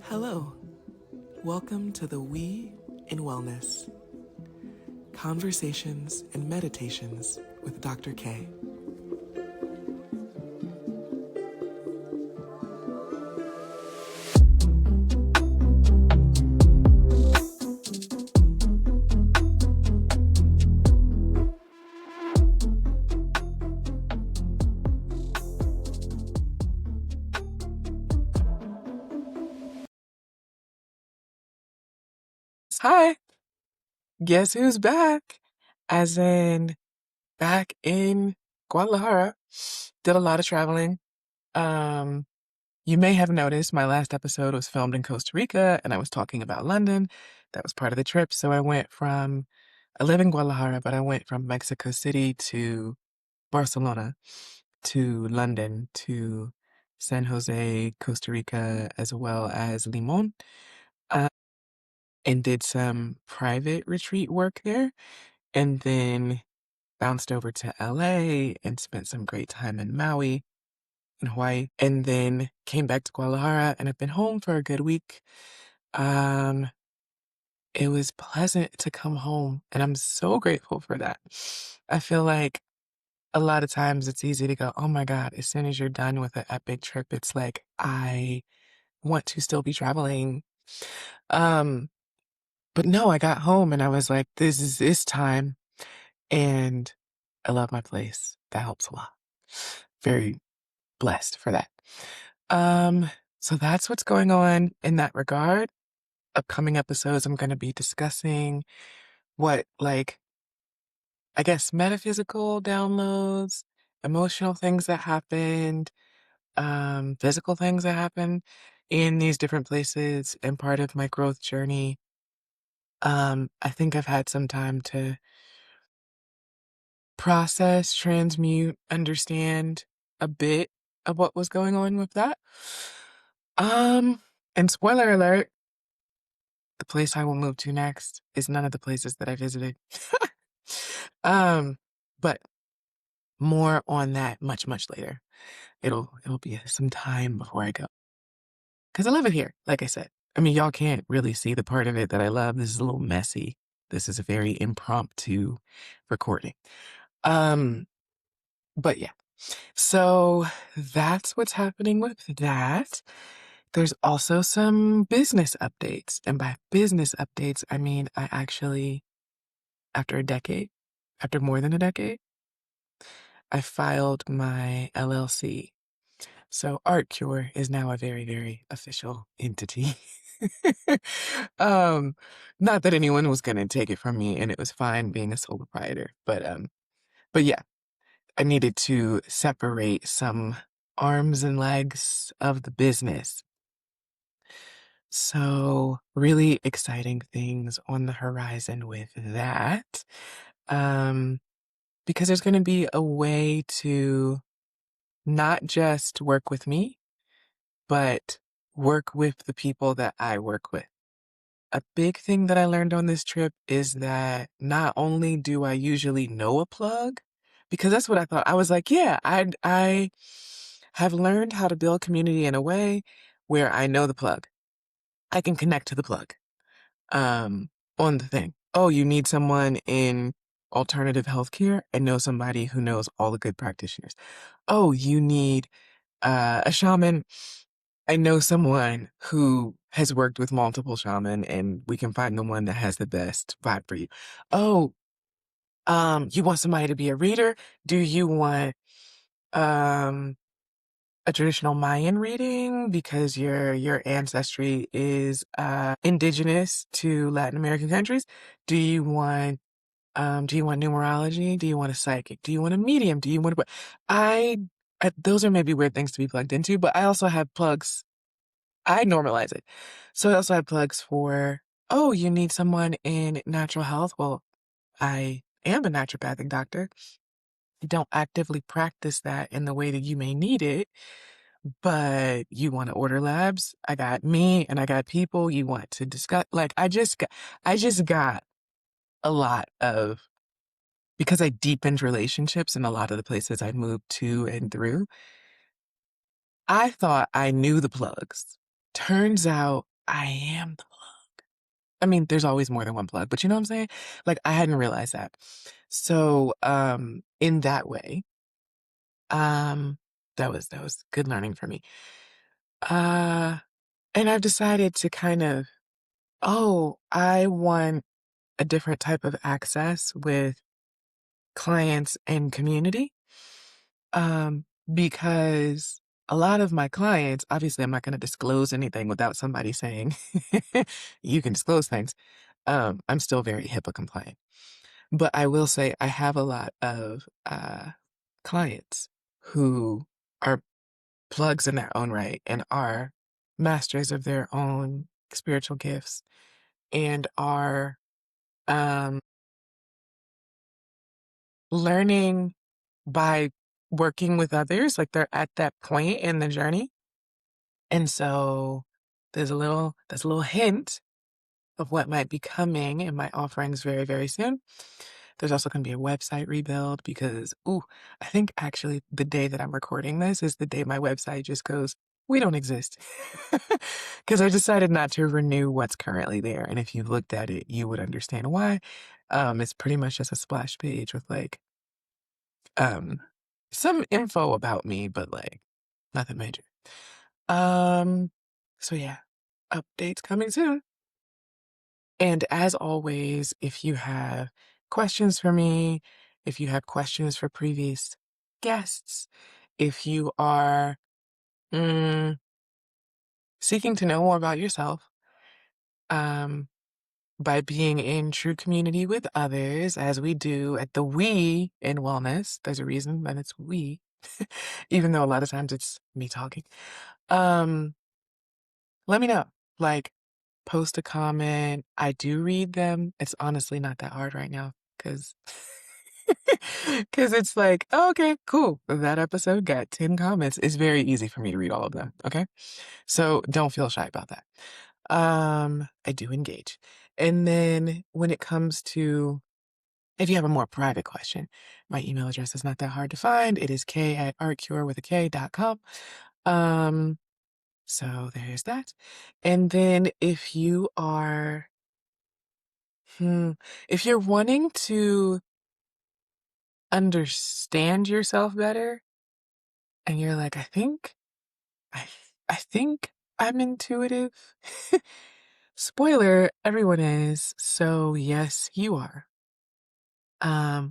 Hello, welcome to the We in Wellness Conversations and Meditations with Dr. K. Hi, guess who's back? As in, back in Guadalajara. Did a lot of traveling. Um, you may have noticed my last episode was filmed in Costa Rica, and I was talking about London. That was part of the trip. So I live in Guadalajara, but I went from Mexico City to Barcelona to London to San Jose, Costa Rica, as well as Limon, uh, and did some private retreat work there, and then bounced over to LA and spent some great time in Maui in Hawaii, and then came back to Guadalajara and I've been home for a good week. Um, it was pleasant to come home, and I'm so grateful for that. I feel like a lot of times it's easy to go, oh my God, as soon as you're done with an epic trip, it's like, I want to still be traveling. Um, but no, I got home and I was like, this is this time. And I love my place. That helps a lot. Very blessed for that. Um, so that's what's going on in that regard. Upcoming episodes, I'm going to be discussing what, like, I guess, metaphysical downloads, emotional things that happened, physical things that happen in these different places and part of my growth journey. I think I've had some time to process, transmute, understand a bit of what was going on with that. Um, and spoiler alert, the place I will move to next is none of the places that I visited. But more on that much, much later. It'll be some time before I go. Because I love it here, like I said. I mean, y'all can't really see the part of it that I love. This is a little messy. This is a very impromptu recording. Um, but yeah. So that's what's happening with that. There's also some business updates. And by business updates, I mean I actually, after a decade, after more than a decade, I filed my LLC. So Art Cure is now a very, very official entity. um, Not that anyone was gonna take it from me, and it was fine being a sole proprietor. But yeah, I needed to separate some arms and legs of the business. So really exciting things on the horizon with that. Um, because there's gonna be a way to not just work with me, but work with the people that I work with. A big thing that I learned on this trip is that not only do I usually know a plug, because that's what I thought. I was like, yeah, I have learned how to build community in a way where I know the plug. I can connect to the plug on the thing. Oh, you need someone in alternative healthcare? I know somebody who knows all the good practitioners. Oh, you need a shaman? I know someone who has worked with multiple shaman, and we can find the one that has the best vibe for you. Oh, you want somebody to be a reader? Do you want um a traditional Mayan reading because your ancestry is indigenous to Latin American countries? Do you want numerology? Do you want a psychic? Do you want a medium? Do you want a I, those are maybe weird things to be plugged into, but I also have plugs. I normalize it. So I also have plugs for, oh, you need someone in natural health? Well, I am a naturopathic doctor. I don't actively practice that in the way that you may need it, but you want to order labs? I got me and I got people you want to discuss. Like I just got a lot of, because I deepened relationships in a lot of the places I moved to and through. I thought I knew the plugs. Turns out I am the plug. I mean, there's always more than one plug, but you know what I'm saying? Like I hadn't realized that. So, in that way, um, that was good learning for me. Uh, and I've decided to kind of, oh, I want a different type of access with clients and community. Because a lot of my clients, obviously, I'm not going to disclose anything without somebody saying you can disclose things. I'm still very HIPAA compliant, but I will say I have a lot of clients who are plugs in their own right and are masters of their own spiritual gifts and are um, learning by working with others. Like they're at that point in the journey. And so there's a little hint of what might be coming in my offerings very, very soon. There's also going to be a website rebuild because, ooh, I think actually the day that I'm recording this is the day my website just goes, we don't exist. Because I decided not to renew what's currently there. And if you looked at it, you would understand why. It's pretty much just a splash page with like um some info about me, but like nothing major. Um, so yeah, updates coming soon. And as always, if you have questions for me, if you have questions for previous guests, if you are mm, seeking to know more about yourself, um, by being in true community with others, as we do at the We in Wellness, there's a reason that it's we, even though a lot of times it's me talking. Um, Let me know. Like, post a comment. I do read them. It's honestly not that hard right now because because it's like, oh, okay, cool. That episode got 10 comments. It's very easy for me to read all of them. Okay. So don't feel shy about that. I do engage. And then when it comes to if you have a more private question, my email address is not that hard to find. It is k@artcurewithak.com. Um, so there's that. And then if you're wanting to understand yourself better and you're like, I, I think I'm intuitive. Spoiler, everyone is. So yes, you are.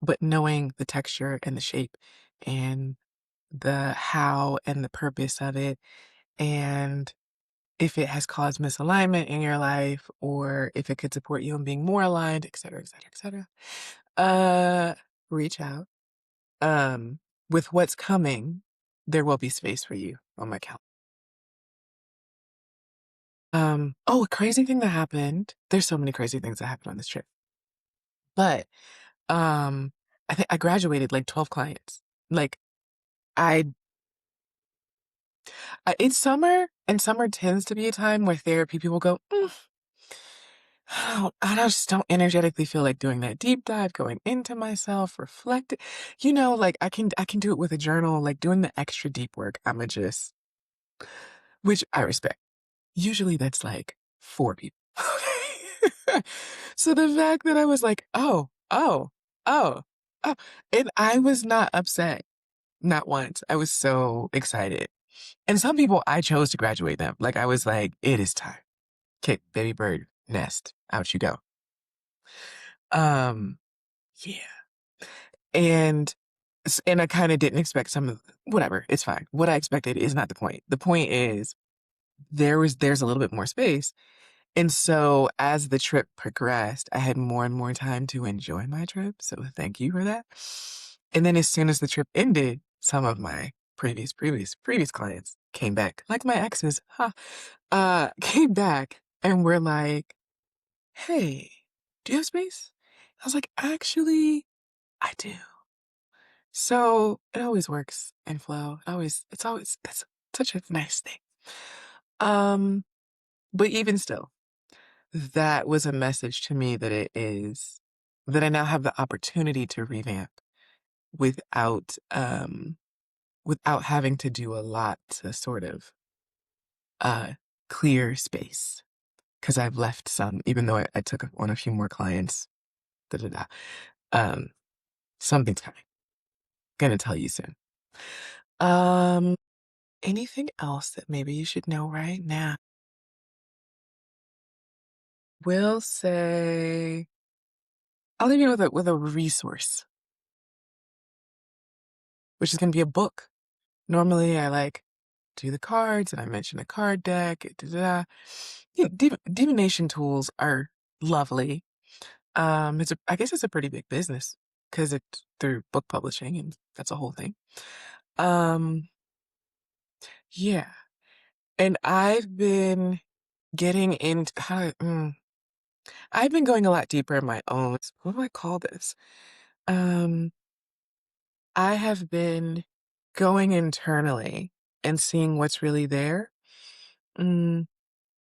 But knowing the texture and the shape and the how and the purpose of it and if it has caused misalignment in your life or if it could support you in being more aligned, et cetera, et cetera, et cetera. Uh, Reach out. Um, with what's coming, there will be space for you on my calendar. Oh, a crazy thing that happened. There's so many crazy things that happened on this trip. But um, I think I graduated like 12 clients. Like I, it's summer, and summer tends to be a time where therapy people go, I just don't energetically feel like doing that deep dive, going into myself, reflecting. Like I can do it with a journal, like doing the extra deep work. Which I respect. Usually that's like 4 people. So the fact that I was like, oh, oh, and I was not upset, not once. I was so excited. And some people, I chose to graduate them. Like I was like, it is time. Okay, baby bird, nest, out you go. Um, yeah. And and I kind of didn't expect some of whatever. It's fine. What I expected is not the point. The point is there's a little bit more space. And so as the trip progressed, I had more and more time to enjoy my trip. So thank you for that. And then as soon as the trip ended, some of my previous clients came back, like my exes, came back and were like, hey, do you have space? I was like, actually, I do. So it always works in flow. It's such a nice thing. Um, but even still, that was a message to me that I now have the opportunity to revamp without without having to do a lot to sort of uh, clear space. Because I've left some, even though I took on a few more clients. Da, da, da. Um, Something's coming. Gonna tell you soon. Um, Anything else that maybe you should know right now? Will say I'll leave you with a resource, which is gonna be a book. Normally, I like do the cards, and I mention a card deck. Da, da, da. Divination tools are lovely. I guess it's a pretty big business because it's through book publishing, and that's a whole thing. Um, yeah, and I've been getting into I've been going a lot deeper in my own. What do I call this? Um, I have been going internally and seeing what's really there. Mm,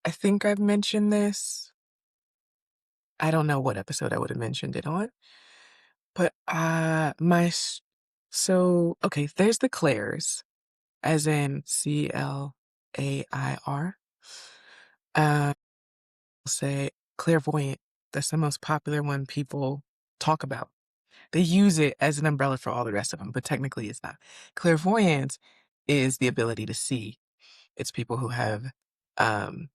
I think I've mentioned this. I don't know what episode I would have mentioned it on, but okay, there's the Clairs, as in Clair. I'll say clairvoyant. That's the most popular one people talk about. They use it as an umbrella for all the rest of them, but technically it's not. Clairvoyance is the ability to see. It's people who have um,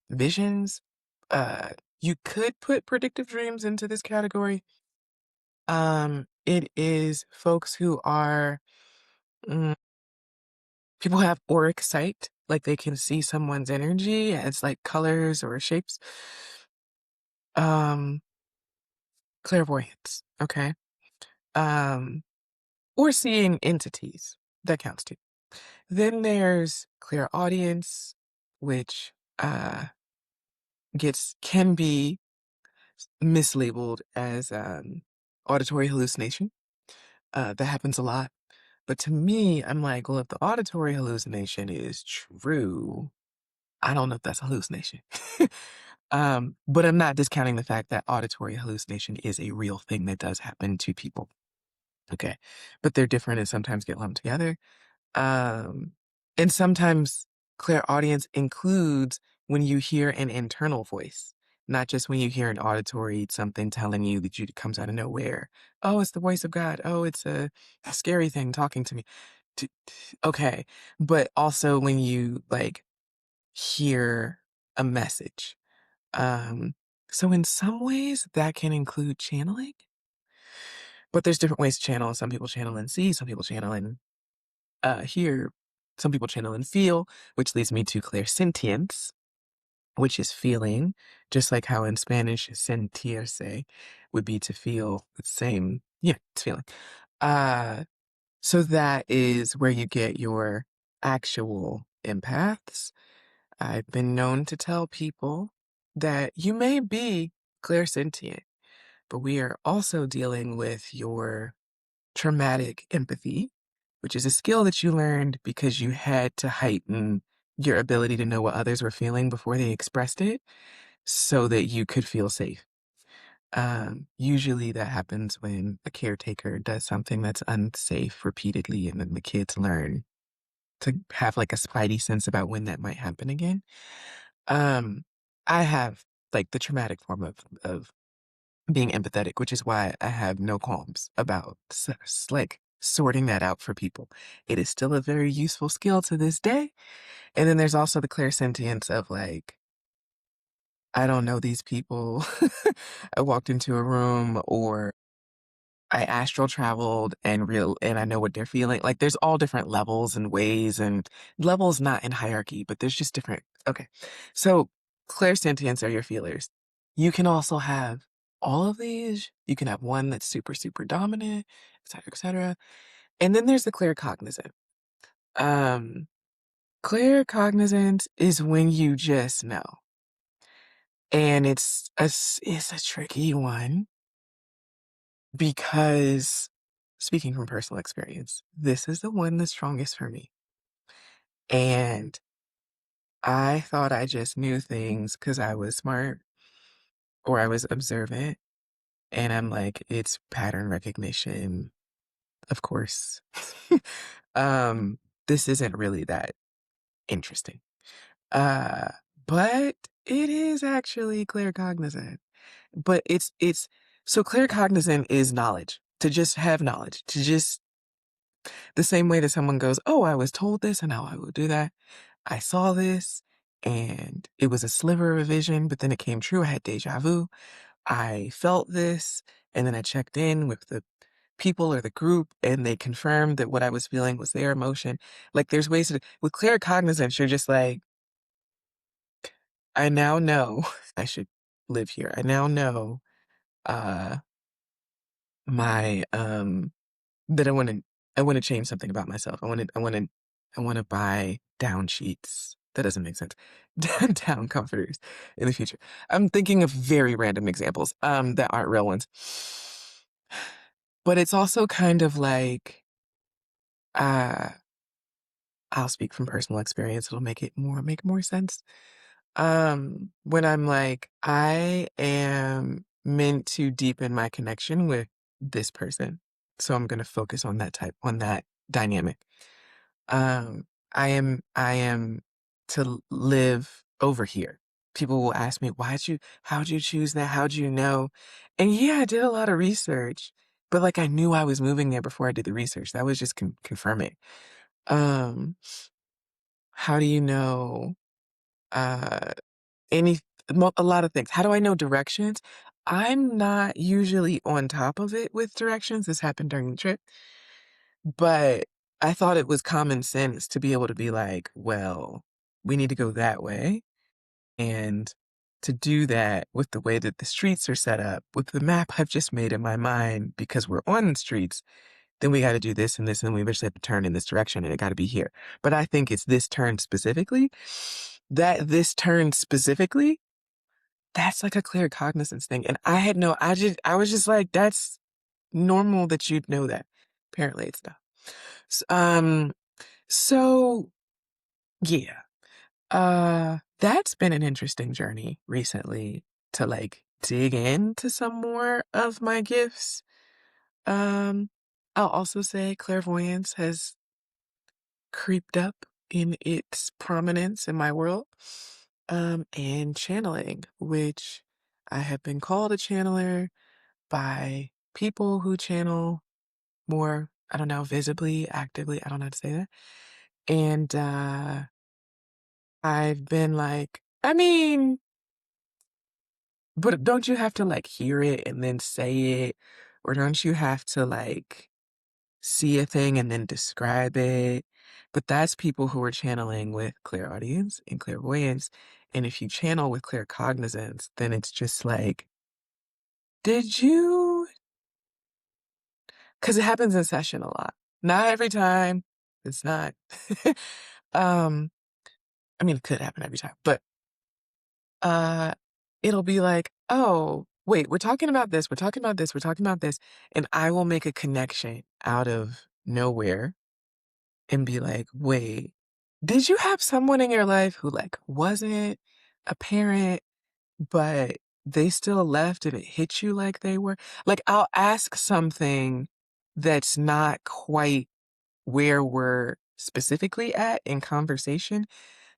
visions. Uh, you could put predictive dreams into this category. It is folks who are mm, people who have auric sight, like they can see someone's energy as like colors or shapes. Um, Clairvoyance, okay. Um, or seeing entities. That counts too. Then there's Clairaudience, which can be mislabeled as auditory hallucination. That happens a lot. But to me, I'm like, well, if the auditory hallucination is true, I don't know if that's a hallucination. But I'm not discounting the fact that auditory hallucination is a real thing that does happen to people. Okay. But they're different and sometimes get lumped together. Um, and sometimes clairaudience includes when you hear an internal voice, not just when you hear an auditory something telling you that you comes out of nowhere. Oh, it's the voice of God. Oh, it's a scary thing talking to me. Okay, but also when you like hear a message. Um, so in some ways that can include channeling, but there's different ways to channel. Some people channel and see. Some people channel and hear. Some people channel and feel, which leads me to clairsentience, which is feeling, just like how in Spanish sentirse would be to feel the same. Yeah, it's feeling. Uh, so that is where you get your actual empaths. I've been known to tell people that you may be clairsentient, but we are also dealing with your traumatic empathy, which is a skill that you learned because you had to heighten your ability to know what others were feeling before they expressed it so that you could feel safe. Usually that happens when a caretaker does something that's unsafe repeatedly, and then the kids learn to have like a spidey sense about when that might happen again. Um, I have like the traumatic form of being empathetic, which is why I have no qualms about like sorting that out for people. It is still a very useful skill to this day. And then there's also the clairsentience of like, I don't know these people. I walked into a room or I astral traveled and I know what they're feeling. Like there's all different levels and ways and levels not in hierarchy, but there's just different. Okay. So clairsentience are your feelers. You can also have all of these. You can have one that's super, super dominant, et cetera, et cetera. And then there's the claircognizant. Um, Claircognizant is when you just know. And it's a tricky one because speaking from personal experience, this is the one that's strongest for me. And I thought I just knew things because I was smart or I was observant. And I'm like, it's pattern recognition, of course. this isn't really that interesting. Uh, but it is actually claircognizant. But it's so claircognizant is knowledge, to just have knowledge, to just the same way that someone goes, "Oh, I was told this and now I will do that. I saw this and it was a sliver of a vision, but then it came true. I had deja vu. I felt this and then I checked in with the people or the group and they confirmed that what I was feeling was their emotion." Like there's ways to with claircognizance, you're just like, I now know I should live here. I now know uh my that I want to change something about myself. I want to buy down sheets. That doesn't make sense. Down comforters in the future. I'm thinking of very random examples that aren't real ones. But it's also kind of like uh I'll speak from personal experience. It'll make more sense. When I'm like, I am meant to deepen my connection with this person. So I'm gonna focus on that dynamic. Um, I am to live over here. People will ask me, how'd you choose that? How'd you know? And yeah, I did a lot of research, but like I knew I was moving there before I did the research. That was just confirming. Um, how do you know? Uh, Any a lot of things. How do I know directions? I'm not usually on top of it with directions. This happened during the trip, but I thought it was common sense to be able to be like, well, we need to go that way. And to do that with the way that the streets are set up, with the map I've just made in my mind, because we're on the streets, then we got to do this and this, and we eventually have to turn in this direction, and it got to be here. But I think it's this turn specifically. That this turn specifically, that's like a clear cognizance thing. And I had no, I was just like, that's normal that you'd know that. Apparently it's not. Um, so yeah, that's been an interesting journey recently to like dig into some more of my gifts. Um, I'll also say clairvoyance has creeped up in its prominence in my world. And channeling, which I have been called a channeler by people who channel more, I don't know, visibly, actively, I don't know how to say that. And I've been like, I mean, but don't you have to like hear it and then say it? Or don't you have to like see a thing and then describe it? But that's people who are channeling with clairaudience and clairvoyance. And if you channel with claircognizance, then it's just like, did you? Because it happens in session a lot. Not every time. It's not. um, I mean, it could happen every time, but uh, it'll be like, oh, wait, we're talking about this, we're talking about this, we're talking about this, and I will make a connection out of nowhere and be like, wait, did you have someone in your life who like wasn't a parent, but they still left and it hit you like they were? Like, I'll ask something that's not quite where we're specifically at in conversation,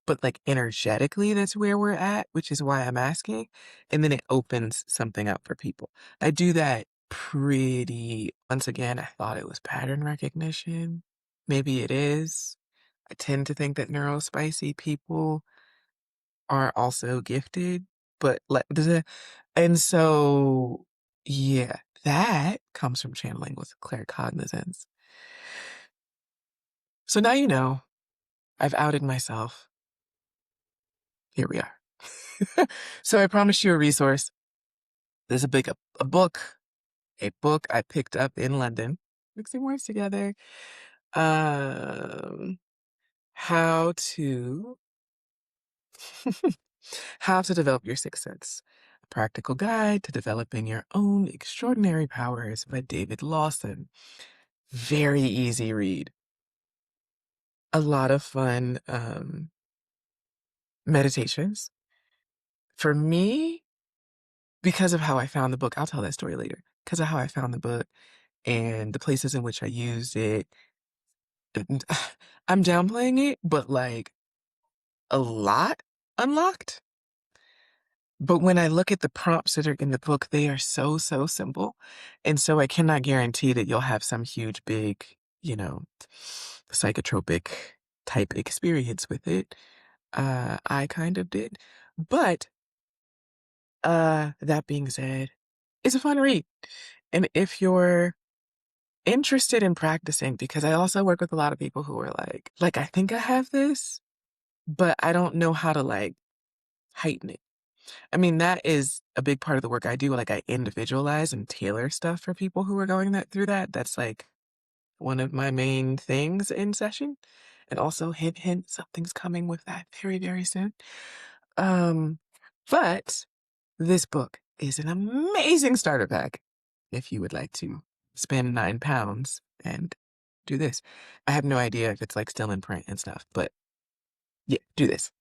but like energetically, that's where we're at, which is why I'm asking. And then it opens something up for people. I do that once again, I thought it was pattern recognition. Maybe it is. I tend to think that neurospicy people are also gifted, but and so, yeah, that comes from channeling with claircognizance. So now you know, I've outed myself. Here we are. So I promised you a resource. There's a book I picked up in London, mixing words together. Um, how to how to develop your sixth sense. A practical guide to developing your own extraordinary powers by David Lawson. Very easy read. A lot of fun meditations. For me, because of how I found the book, I'll tell that story later. Because of how I found the book and the places in which I used it, I'm downplaying it, but like a lot unlocked. But when I look at the prompts that are in the book, they are so, so simple. And so I cannot guarantee that you'll have some huge, big, you know, psychotropic type experience with it. I kind of did. But that being said, it's a fun read. And if you're interested in practicing, because I also work with a lot of people who are like, I think I have this, but I don't know how to like heighten it. I mean, that is a big part of the work I do. Like I individualize and tailor stuff for people who are going through that. That's like one of my main things in session. And also hint, hint, something's coming with that very, very soon. Um, but this book is an amazing starter pack if you would like to spend £9 and do this. I have no idea if it's like still in print and stuff, but yeah, do this.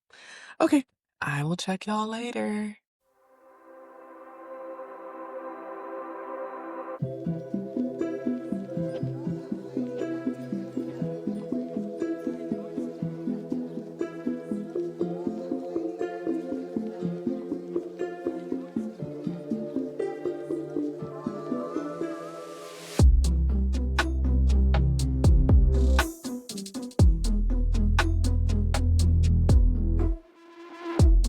Okay, I will check y'all later.